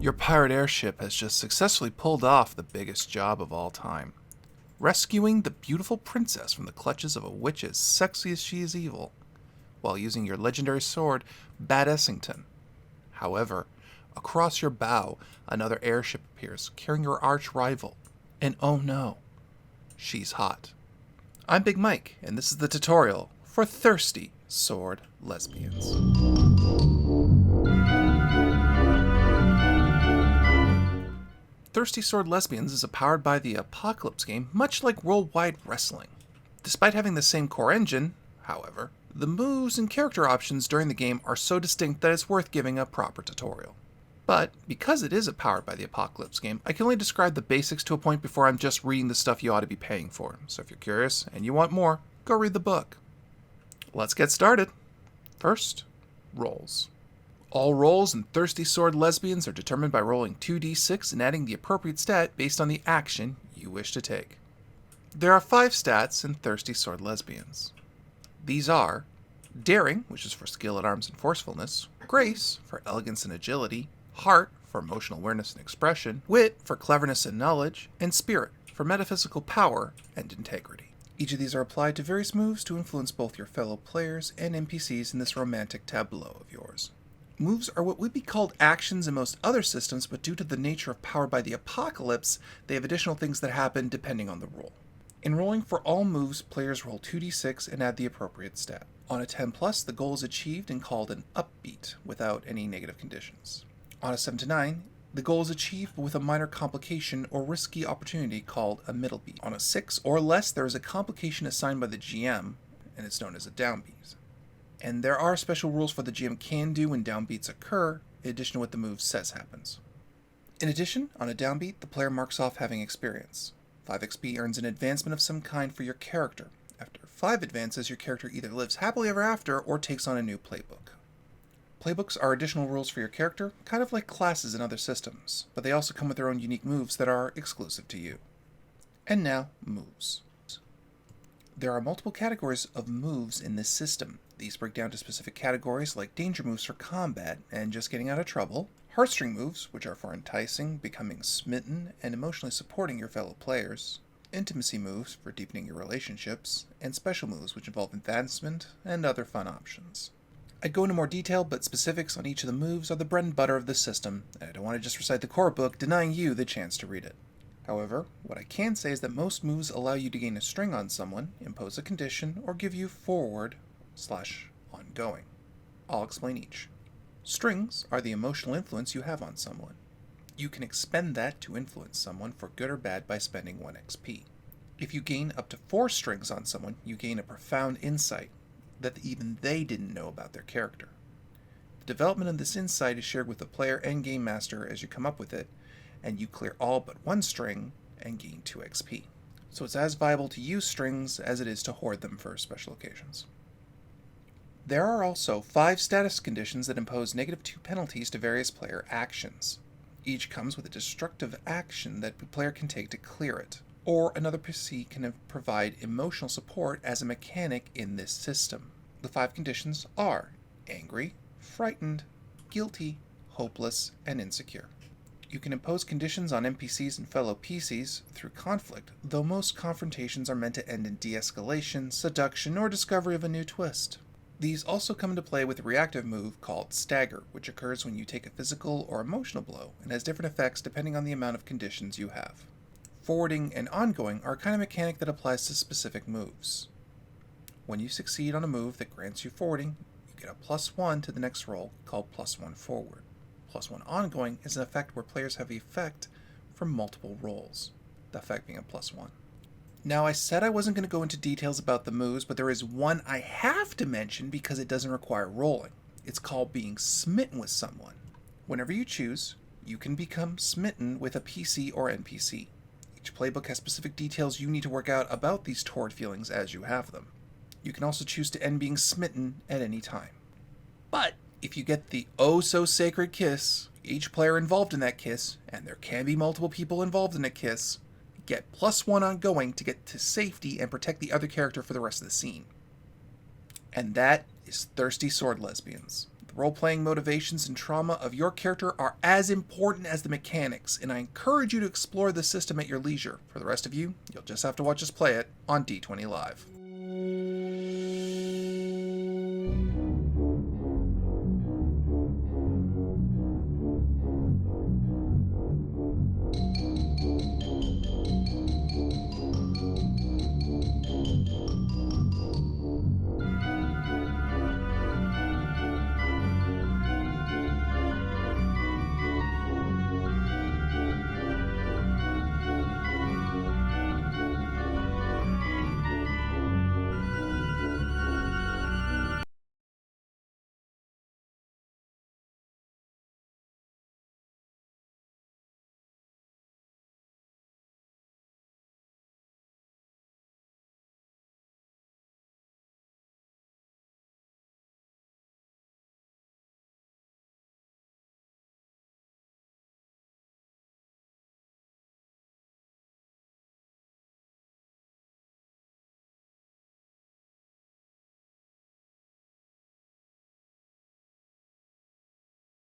Your pirate airship has just successfully pulled off the biggest job of all time, rescuing the beautiful princess from the clutches of a witch as sexy as she is evil, while using your legendary sword, Bad Essington. However, across your bow, another airship appears, carrying your arch rival. And oh no, she's hot. I'm Big Mike, and this is the tutorial for Thirsty Sword Lesbians. Thirsty Sword Lesbians is a powered by the Apocalypse game, much like Worldwide Wrestling. Despite having the same core engine, however, the moves and character options during the game are so distinct that it's worth giving a proper tutorial. But, because it is a powered by the Apocalypse game, I can only describe the basics to a point before I'm just reading the stuff you ought to be paying for. So if you're curious and you want more, go read the book. Let's get started. First, rolls. All rolls in Thirsty Sword Lesbians are determined by rolling 2d6 and adding the appropriate stat based on the action you wish to take. There are 5 stats in Thirsty Sword Lesbians. These are Daring, which is for skill at arms and forcefulness, Grace, for elegance and agility, Heart, for emotional awareness and expression, Wit, for cleverness and knowledge, and Spirit, for metaphysical power and integrity. Each of these are applied to various moves to influence both your fellow players and NPCs in this romantic tableau of yours. Moves are what would be called actions in most other systems, but due to the nature of Powered by the Apocalypse, they have additional things that happen depending on the role. In rolling for all moves, players roll 2d6 and add the appropriate stat. On a 10+, the goal is achieved and called an upbeat, without any negative conditions. On a 7-9, the goal is achieved with a minor complication or risky opportunity called a middle beat. On a 6 or less, there is a complication assigned by the GM, and it's known as a downbeat. And there are special rules for the GM can do when downbeats occur, in addition to what the move says happens. In addition, on a downbeat, the player marks off having experience. 5 XP earns an advancement of some kind for your character. After 5 advances, your character either lives happily ever after or takes on a new playbook. Playbooks are additional rules for your character, kind of like classes in other systems, but they also come with their own unique moves that are exclusive to you. And now, moves. There are multiple categories of moves in this system. These break down to specific categories like danger moves for combat and just getting out of trouble, heartstring moves, which are for enticing, becoming smitten, and emotionally supporting your fellow players, intimacy moves for deepening your relationships, and special moves which involve advancement and other fun options. I'd go into more detail, but specifics on each of the moves are the bread and butter of the system, and I don't want to just recite the core book, denying you the chance to read it. However, what I can say is that most moves allow you to gain a string on someone, impose a condition, or give you forward/ongoing. I'll explain each. Strings are the emotional influence you have on someone. You can expend that to influence someone for good or bad by spending 1 XP. If you gain up to 4 strings on someone, you gain a profound insight that even they didn't know about their character. The development of this insight is shared with the player and game master as you come up with it, and you clear all but 1 string and gain 2 XP. So it's as viable to use strings as it is to hoard them for special occasions. There are also 5 status conditions that impose -2 penalties to various player actions. Each comes with a destructive action that the player can take to clear it, or another PC can provide emotional support as a mechanic in this system. The 5 conditions are angry, frightened, guilty, hopeless, and insecure. You can impose conditions on NPCs and fellow PCs through conflict, though most confrontations are meant to end in de-escalation, seduction, or discovery of a new twist. These also come into play with a reactive move called Stagger, which occurs when you take a physical or emotional blow and has different effects depending on the amount of conditions you have. Forwarding and ongoing are a kind of mechanic that applies to specific moves. When you succeed on a move that grants you forwarding, you get a +1 to the next roll called +1 forward. +1 ongoing is an effect where players have the effect for multiple rolls, the effect being a +1. Now, I said I wasn't going to go into details about the moves, but there is one I have to mention because it doesn't require rolling. It's called being smitten with someone. Whenever you choose, you can become smitten with a PC or NPC. Each playbook has specific details you need to work out about these toward feelings as you have them. You can also choose to end being smitten at any time. But if you get the oh-so-sacred kiss, each player involved in that kiss, and there can be multiple people involved in a kiss, get +1 ongoing to get to safety and protect the other character for the rest of the scene. And that is Thirsty Sword Lesbians, the The role-playing motivations and trauma of your character are as important as the mechanics, and I encourage you to explore the system at your leisure. For the rest of you, you'll just have to watch us play it on D20 Live.